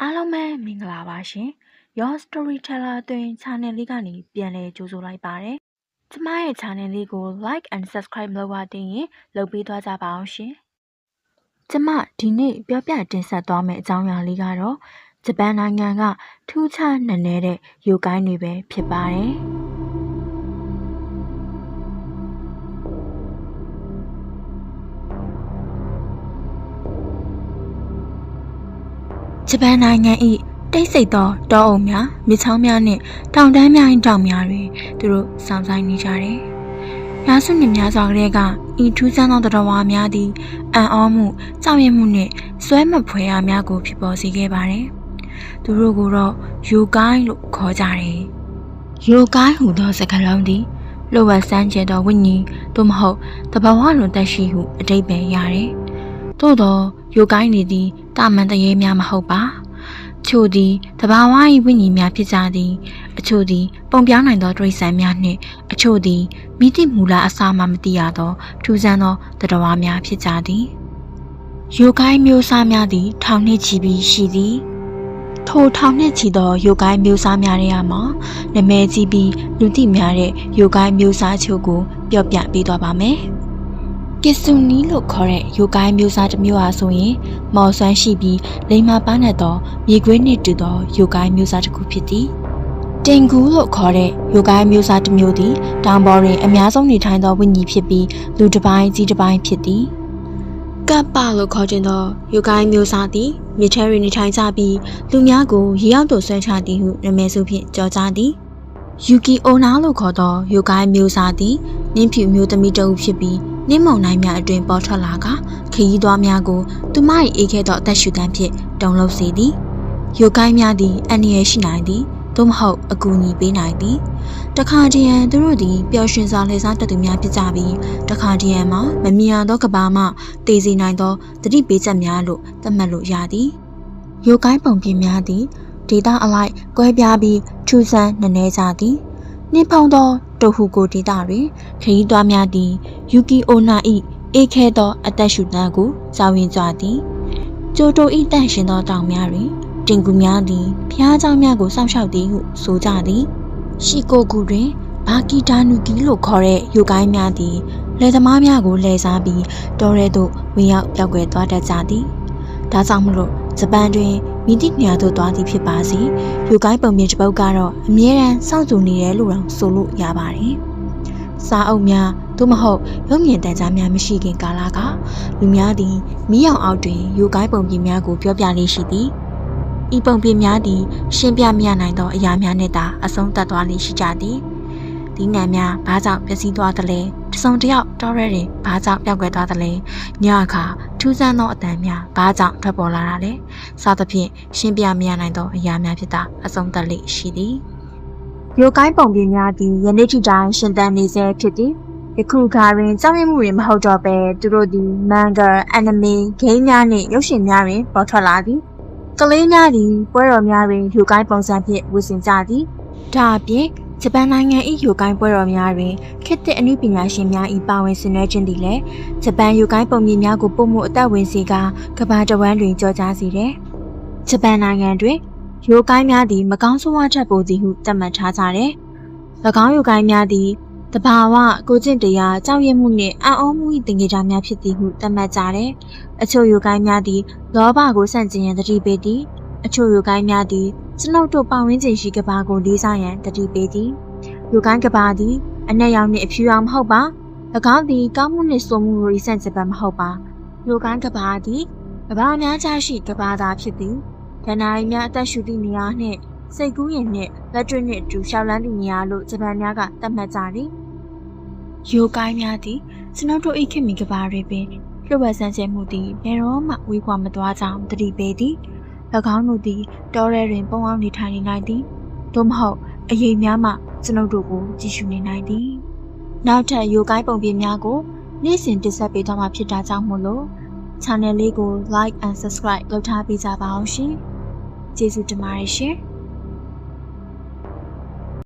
အားလုံးပဲမင်္ဂလာပါရှင်။ Your Storyteller အတွင်း channel လေးကနေပြန်လည်ကြိုဆိုလိုက်ပါတယ်။ကျမရဲ့ channel လေးကို like and subscribe လုပ်ပါတင်ရင်လုပ်ပေးသွားကြပါအောင်ရှင်။ကျမဒီနေ့ပြောပြတင်ဆက်သွားမယ့်အကြောင်းအရာလေးကတော့ဂျပန်နိုင်ငံကထူးခြားနက်နဲတဲ့ယိုကိုင်းတွေပဲဖြစ်ပါတယ်။ဂျပန်နိုင်ငံ၏တိတ်ဆိတ်သောတောအုပ်များမြစ်ချောင်းများနှင့်တောင်တန်းများ၏တောင်များတွင်သူတို့ဆောင်ဆိုင်နေကြတယ်။ရာစုနှစ်များစွာကတည်းကဤထူးဆန်းသောသတ္တဝါများသည်အံ့ဩမှုကြောက်ရွံ့မှုနှင့်စွဲမဖွယ်ရာများကိုဖြစ်ပေါ်စေခဲ့ပါတယ်။သူတို့ကိုတော့ယိုကိုင်းလို့ခေါ်ကြတယ်။ယိုကိုင်းဟူသောစကားလုံးသည်လိုဝက်ဆန်းကျဲသောဝိညာဉ်သို့မဟုတ်သဘာဝလွန်သက်ရှိဟုအဓိပ္ပာယ်ရတယ်။သို့သောယိုကိုင်းတွေသည်တာမန်တရေများမဟုတ်ပါ။ချို့သည်တဘာဝ၏ဝိညာဉ်များဖြစ်ကြသည်အချို့သည်ပုံပြောင်းနိုင်သောတိရစ္ဆာန်များနှင့်အချို့သည်မိတိမူလအစာမှမသိရသောထူးဆန်းသောသတ္တဝါများဖြစ်ကြသည်ယိုကိုင်းမျိုးစားများသည်ထောင်နှစ်ချီပြီးရှိသည်ထိုထောင်နှစ်ချီသောယိုကိုင်းမျိုးစားများထဲမှာနာမည်ကြီးပြီးလူသိများတဲ့ယိုကိုင်းမျိုးစားချို့ကိုပြောပြပေးသွားပါမယ်ကစ်ဆူနီလို့ခေါ်တဲ့ယိုကိုင်းမျိုးစားတစ်မျိုးဟာဆိုရင်မော်ဆွမ်းရှိပြီးလိမ္မာပန်းနဲ့သောမြေခွေးနှင့်တူသောယိုကိုင်းမျိုးစားတစ်ခုဖြစ်သည်တင်ကူလို့ခေါ်တဲ့ယိုကိုင်းမျိုးစားတစ်မျိုးသည်တောင်ပေါ်တွင်အများဆုံးနေထိုင်သောဝိညာဉ်ဖြစ်ပြီးလူတစ်ပိုင်းကြီးတစ်ပိုင်းဖြစ်သည်ကပ်ပါလို့ခေါ်ခြင်းသောယိုကိုင်းမျိုးစားသည်မြေထဲတွင်နေထိုင်ကြပြီးလူများကိုရေရောက်သို့ဆွဲချသည်ဟုနာမည်ဆိုဖြင့်ကြော်ကြားသည်ယူကီအိုနာလို့ခေါ်သောယိုကိုင်းမျိုးစားသည်နင်းဖြူမျိုးသမီးတစ်ဦးဖြစ်ပြီးနင်းမုန်တိုင်းများအတွင်ပေါ်ထွက်လာကခရီးသွားများကိုသူမ၏အေးခဲသောအသက်ရှူတမ်းဖြင့်တုန်လှုပ်စေသည်ယိုကိုင်းများသည်အန္တရာယ်ရှိနိုင်သည်သို့မဟုတ်အကူအညီပေးနိုင်သည်တခါတရံသူတို့သည်ပျော်ရွှင်စွာလှည့်စားတတ်သူများဖြစ်ကြပြီးတခါတရံမှာမမြင်ရသောကဘာမှတည်စေနိုင်သောသတိပေးချက်များလို့သတ်မှတ်လို့ရသည်ယိုကိုင်းပုံပြင်များသည်ဒေတာအလိုက်ကွဲပြားပြီးထူးဆန်းနက်နဲကြသည်နှင်းဖုံးသောတိုဟူကိုဒေတာတွင်ခရီးသွားများသည်ယူကီအိုနာ၏အေးခဲသောအသက်ရှူတမ်းကိုကြောက်ရွံ့ကြသည်ကျိုတို၏တန့်ရှင်သောတောင်များတွင်တင်ကူများသည်ဖျားเจ้าများကိုစောင့်ရှောက်သည်ဟုဆိုကြသည်ရှီကိုကူတွင်ဘာကီဒါနူကီလို့ခေါ်တဲ့ယိုကိုင်းများသည်လယ်သမားများကိုလှည့်စားပြီးတောထဲသို့ဝင်ရောက်ပြောက်ွယ်သွားတတ်ကြသည်ဒါကြောင့်မလို့ဂျပန်တွင်မိတိနေရာသို့သွားသည်ဖြစ်ပါစေယိုကိုင်းပုံပြင်တစ်ပုဒ်ကတော့အမြဲတမ်းစောင့်ကြည့်နေတယ်လို့တော့ဆိုလို့ရပါတယ်စာအုပ်များသို့မဟုတ်ရုပ်မြင်သံကြားများမရှိခင်ကာလကလူများသည်မီးရောင်အောက်တွင်ယိုကိုင်းပုံပြင်များကိုပြောပြလေးရှိသည်ဤပုံပြင်များသည်ရှင်းပြမရနိုင်သောအရာများနှင့်သာအဆုံးသတ်သွားလေးရှိကြသည်ဒီနံများဘာကြောင့်ပျက်စီးသွားသလဲတစုံတစ်ယောက်တောရဲတွင်ဘာကြောင့်ပြောက်ွယ်သွားသလဲညအခါထူးဆန်းသောအတန်များဘာကြောင့်ထွက်ပေါ်လာတာလဲစသဖြင့်ရှင်းပြမရနိုင်သောအရာများဖြစ်တာအဆုံးသတ်လေးရှိသည်ယိုကိုင်းပုံပြင်များသည်ယနေ့ထိတိုင်ရှင်သန်နေဆဲဖြစ်သည်ယခုခါတွင်ကြောက်ရွံ့မှုတွေမဟုတ်တော့ဘဲသူတို့သည်မန်ဂါအန်နီမေဂိမ်းများနှင့်ရုပ်ရှင်များတွင်ပေါ်ထွက်လာသည်ကလေးများသည်ပွဲတော်များတွင်ယိုကိုင်းပုံစံဖြင့်ဝတ်ဆင်ကြသည်ဒါအပြင်ဂျပန်နိုင်ငံ၏ယိုကိုင်းပွဲတော်များတွင်ခေတ်သစ်အနုပညာရှင်များ၏ပါဝင်ဆင်နွှဲခြင်းသည်လည်းဂျပန်ယိုကိုင်းပုံပြင်များကိုပုံမှုအသက်ဝင်စေကာကမ္ဘာတစ်ဝန်းတွင်ကြော်ကြားစေတယ်ဂျပန်နိုင်ငံတွင်ယိုကိုင်းများသည်မကောင်းဆိုးဝါးထက်ပိုသည်ဟုသတ်မှတ်ထားကြတယ်၎င်းယိုကိုင်းများသည်တဘာဝကိုကျင့်တရားကြောက်ရွံ့မှုနှင့်အံ့ဩမှု၏သင်္ကေတများဖြစ်သည်ဟုသတ်မှတ်ကြတယ်အချို့ယိုကိုင်းများသည်လောဘကိုဆန့်ကျင်ရန်တတိပေးသည်အချို့ယိုကိုင်းများသည်ကျွန်ုပ်တို့ပတ်ဝန်းကျင်ရှိကဘာကိုလေးစားရန်တတိပေးသည်ယိုကိုင်းကဘာသည်အနက်ရောင်နှင့်အဖြူရောင်မဟုတ်ပါ၎င်းသည်ကောင်းမှုနှင့်ဆိုးမှုတို့၏ဆန့်ကျင်ဘက်မဟုတ်ပါယိုကိုင်းကဘာသည်ကဘာများကြားရှိကဘာသာဖြစ်သည်ဒဏ္ဍာရီများအသက်ရှူသည့်နေရာနှင့်စိတ်ကူးရင်နှင့်လက်တွေ့နှင့်အတူရှောက်လန်းသည့်နေရာလို့ဂျပန်များကသတ်မှတ်ကြသည်ယိုကိုင်းများသည်ကျွန်ုပ်တို့၏ခေတ်မီကဘာတွေပင်လျှို့ဝှက်ဆန်းကျဲမှုသည်ဘယ်တော့မှဝေးကွာမသွားကြောင်းတတိပေးသည်၎င်းတို့သည်တောထဲတွင်ပုံအောင်နေထိုင်နေနိုင်သည်သို့မဟုတ်အရေးများမှကျွန်ုပ်တို့ကိုကြည့်ရှုနေနိုင်သည်နောက်ထပ်ယိုကိုင်းပုံပြင်များကိုနေ့စဉ်တင်ဆက်ပေးသွားမှာဖြစ်တာကြောင့်မို့လို့ channel လေးကို like and subscribe လုပ်ထားပေးကြပါအောင်ရှင်ကျေးဇူးတင်ပါတယ်ရှင်